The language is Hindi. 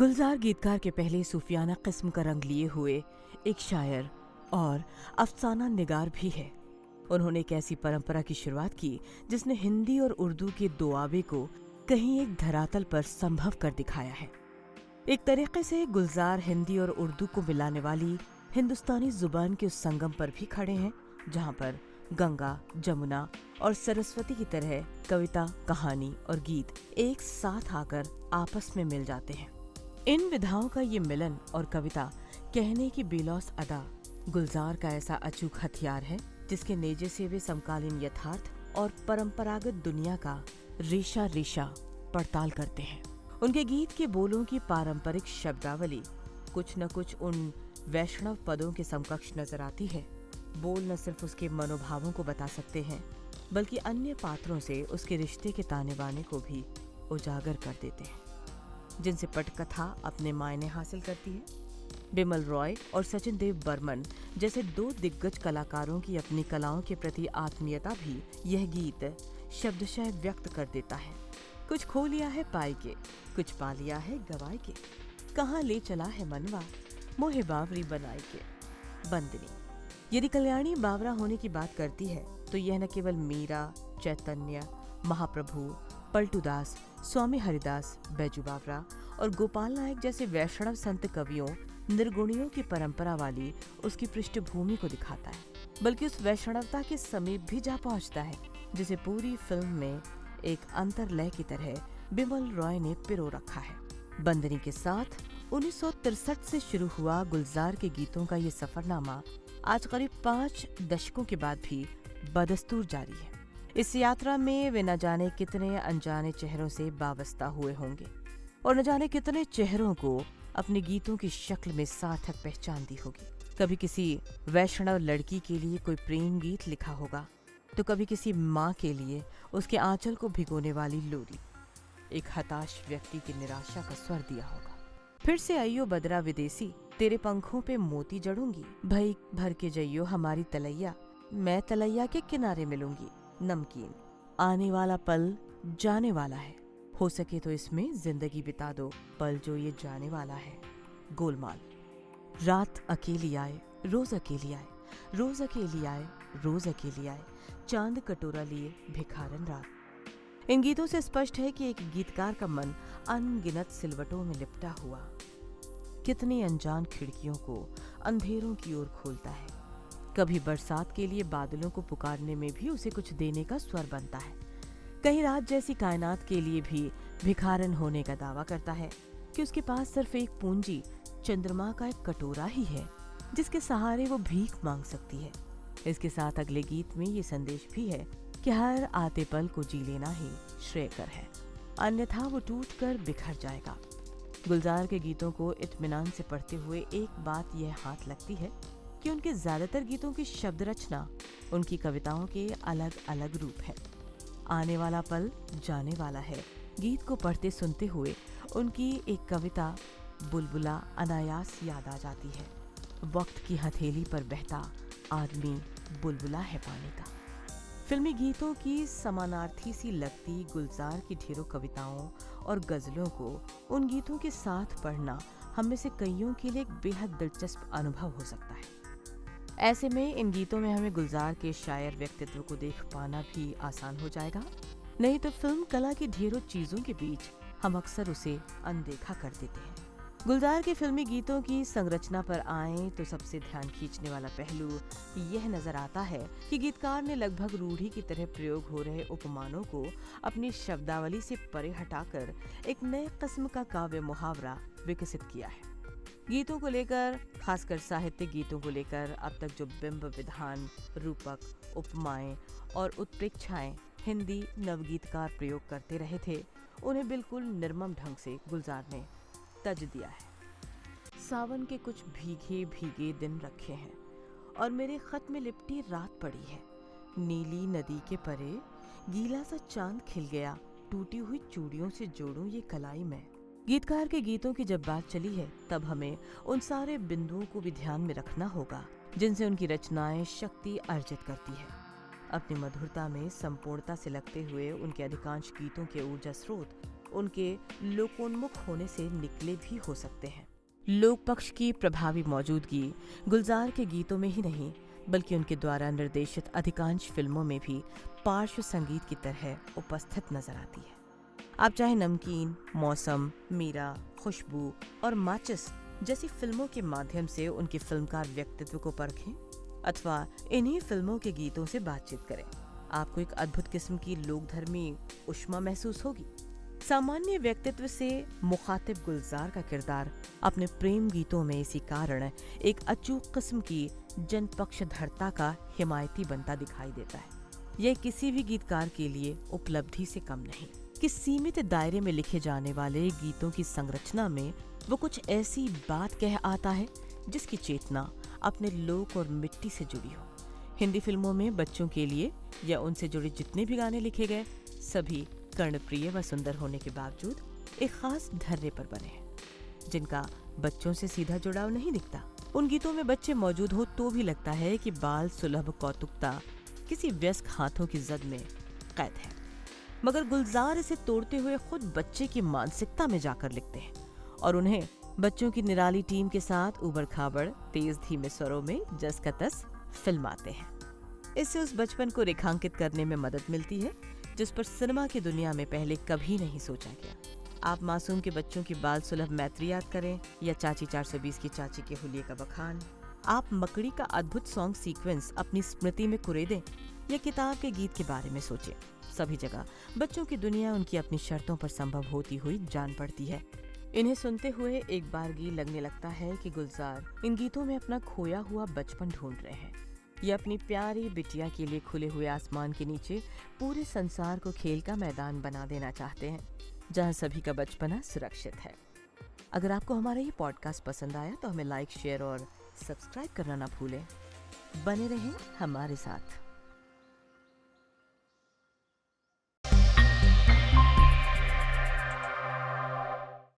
गुलजार गीतकार के पहले सूफियाना किस्म का रंग लिए हुए एक शायर और अफसाना निगार भी है। उन्होंने एक ऐसी परंपरा की शुरुआत की जिसने हिंदी और उर्दू के दुआबे को कहीं एक धरातल पर संभव कर दिखाया है। एक तरीके से गुलजार हिंदी और उर्दू को मिलाने वाली हिंदुस्तानी जुबान के उस संगम पर भी खड़े हैं जहां पर गंगा, जमुना और सरस्वती की तरह कविता, कहानी और गीत एक साथ आकर आपस में मिल जाते हैं। इन विधाओं का ये मिलन और कविता कहने की बेलौस अदा गुलजार का ऐसा अचूक हथियार है जिसके नेजे से वे समकालीन यथार्थ और परंपरागत दुनिया का रेशा रेशा पड़ताल करते हैं। उनके गीत के बोलों की पारंपरिक शब्दावली कुछ न कुछ उन वैष्णव पदों के समकक्ष नजर आती है। बोल न सिर्फ उसके मनोभावों को बता सकते हैं बल्कि अन्य पात्रों से उसके रिश्ते के ताने बाने को भी उजागर कर देते हैं, जिनसे पटकथा अपने मायने हासिल करती है। बिमल रॉय और सचिन देव बर्मन जैसे दो दिग्गज कलाकारों की अपनी कलाओं के प्रति आत्मीयता भी यह गीत शब्दशः व्यक्त कर देता है। कुछ खो लिया है पाई के, कुछ पा लिया है गवाई के, कहाँ ले चला है मनवा, मोहे बावरी बनाई के। बंदनी यदि कल्याणी बावरा होने की बात करती है तो यह न केवल मीरा, चैतन्य, महाप्रभु, पलटूदास, स्वामी हरिदास, बैजू बावरा और गोपाल नायक जैसे वैष्णव संत कवियों, निर्गुणियों की परंपरा वाली उसकी पृष्ठभूमि को दिखाता है, बल्कि उस वैष्णवता के समीप भी जा पहुंचता है जिसे पूरी फिल्म में एक अंतर्लय की तरह बिमल रॉय ने पिरो रखा है। बंदनी के साथ 1963 से शुरू हुआ गुलजार के गीतों का ये सफरनामा आज करीब 5 दशकों के बाद भी बदस्तूर जारी है। इस यात्रा में वे न जाने कितने अनजाने चेहरों से वाबस्ता हुए होंगे और न जाने कितने चेहरों को अपने गीतों की शक्ल में सार्थक पहचान दी होगी। कभी किसी वैष्णव लड़की के लिए कोई प्रेम गीत लिखा होगा तो कभी किसी माँ के लिए उसके आंचल को भिगोने वाली लोरी, एक हताश व्यक्ति की निराशा का स्वर दिया होगा। फिर से आइयो बदरा विदेशी, तेरे पंखों पे मोती जड़ूंगी, भई भर के जइयो हमारी तलैया, मैं तलैया के किनारे मिलूंगी। नमकीन आने वाला पल जाने वाला है, हो सके तो इसमें जिंदगी बिता दो, पल जो ये जाने वाला है। गोलमाल रात अकेली आए, रोज अकेली आए, रोज अकेली आए, रोज अकेली आए, चांद कटोरा लिए भिखारन रात। इन गीतों से स्पष्ट है कि एक गीतकार का मन अनगिनत सिलवटों में लिपटा हुआ कितनी अनजान खिड़कियों को अंधेरों की ओर खोलता है। कभी बरसात के लिए बादलों को पुकारने में भी उसे कुछ देने का स्वर बनता है, कहीं रात जैसी कायनात के लिए भी भिखारन होने का दावा करता है कि उसके पास सिर्फ एक पूंजी चंद्रमा का एक कटोरा ही है जिसके सहारे वो भीख मांग सकती है। इसके साथ अगले गीत में ये संदेश भी है कि हर आते पल को जी लेना ही श्रेयकर है, अन्यथा वो टूट कर बिखर जाएगा। गुलजार के गीतों को इत्मीनान से पढ़ते हुए एक बात यह हाथ लगती है कि उनके ज्यादातर गीतों की शब्द रचना उनकी कविताओं के अलग अलग रूप है। आने वाला पल जाने वाला है गीत को पढ़ते सुनते हुए उनकी एक कविता बुलबुला अनायास याद आ जाती है। वक्त की हथेली पर बहता आदमी बुलबुला है पानी का। फिल्मी गीतों की समानार्थी सी लगती गुलजार की ढेरों कविताओं और गजलों को उन गीतों के साथ पढ़ना हम में से कईयों के लिए एक बेहद दिलचस्प अनुभव हो सकता है। ऐसे में इन गीतों में हमें गुलजार के शायर व्यक्तित्व को देख पाना भी आसान हो जाएगा, नहीं तो फिल्म कला की ढेरों चीजों के बीच हम अक्सर उसे अनदेखा कर देते हैं। गुलजार के फिल्मी गीतों की संरचना पर आए तो सबसे ध्यान खींचने वाला पहलू यह नजर आता है कि गीतकार ने लगभग रूढ़ी की तरह प्रयोग हो रहे उपमानों को अपनी शब्दावली से परे हटाकर एक नए किस्म का काव्य मुहावरा विकसित किया है। गीतों को लेकर, खासकर साहित्यिक गीतों को लेकर अब तक जो बिंब विधान, रूपक, उपमाएं और उत्प्रेक्षाएं हिंदी नवगीतकार प्रयोग करते रहे थे, उन्हें बिल्कुल निर्मम ढंग से गुलजार ने तज दिया है। सावन के कुछ भीगे भीगे दिन रखे हैं और मेरे खत में लिपटी रात पड़ी है, नीली नदी के परे गीला सा चांद खिल गया, टूटी हुई चूड़ियों से जोड़ूं ये कलाई में। गीतकार के गीतों की जब बात चली है तब हमें उन सारे बिंदुओं को भी ध्यान में रखना होगा जिनसे उनकी रचनाएं शक्ति अर्जित करती है। अपनी मधुरता में संपूर्णता से लगते हुए उनके अधिकांश गीतों के ऊर्जा स्रोत उनके लोकोन्मुख होने से निकले भी हो सकते हैं। लोक पक्ष की प्रभावी मौजूदगी गुलजार के गीतों में ही नहीं बल्कि उनके द्वारा निर्देशित अधिकांश फिल्मों में भी पार्श्व संगीत की तरह उपस्थित नजर आती है। आप चाहे नमकीन, मौसम, मीरा, खुशबू और माचिस जैसी फिल्मों के माध्यम से उनके फिल्मकार व्यक्तित्व को परखें अथवा इन्हीं फिल्मों के गीतों से बातचीत करें, आपको एक अद्भुत किस्म की लोकधर्मी उष्मा महसूस होगी। सामान्य व्यक्तित्व से मुखातिब गुलजार का किरदार अपने प्रेम गीतों में इसी कारण एक अचूक किस्म की जनपक्षधरता का हिमायती बनता दिखाई देता है। यह किसी भी गीतकार के लिए उपलब्धि से कम नहीं कि सीमित दायरे में लिखे जाने वाले गीतों की संरचना में वो कुछ ऐसी बात कह आता है जिसकी चेतना अपने लोक और मिट्टी से जुड़ी हो। हिंदी फिल्मों में बच्चों के लिए या उनसे जुड़े जितने भी गाने लिखे गए सभी कर्णप्रिय व सुंदर होने के बावजूद एक खास धर्रे पर बने हैं जिनका बच्चों से सीधा जुड़ाव नहीं दिखता। उन गीतों में बच्चे मौजूद हो तो भी लगता है कि बाल सुलभ कौतुकता किसी व्यस्क हाथों की जद में कैद है, मगर गुलजार इसे तोड़ते हुए खुद बच्चे की मानसिकता में जाकर लिखते हैं और उन्हें बच्चों की निराली टीम के साथ उबड़ खाबड़ तेज धीमे स्वरों में जस का तस फिल्माते हैं। इससे उस बचपन को रेखांकित करने में मदद मिलती है जिस पर सिनेमा की दुनिया में पहले कभी नहीं सोचा गया। आप मासूम के बच्चों की बाल सुलभ मैत्री याद करें या चाची 420 की चाची के हुलिये का बखान, आप मकड़ी का अद्भुत सॉन्ग सीक्वेंस अपनी स्मृति में कुरेदें या किताब के गीत के बारे में सोचें, सभी जगह बच्चों की दुनिया उनकी अपनी शर्तों पर संभव होती हुई जान पड़ती है। इन्हें सुनते हुए एक बारगी लगने लगता है कि गुलजार इन गीतों में अपना खोया हुआ बचपन ढूंढ रहे हैं। ये अपनी प्यारी बिटिया के लिए खुले हुए आसमान के नीचे पूरे संसार को खेल का मैदान बना देना चाहते हैं जहां सभी का बचपना सुरक्षित है। अगर आपको हमारा ये पॉडकास्ट पसंद आया तो हमें लाइक, शेयर और सब्सक्राइब करना ना भूलें। बने रहें हमारे साथ।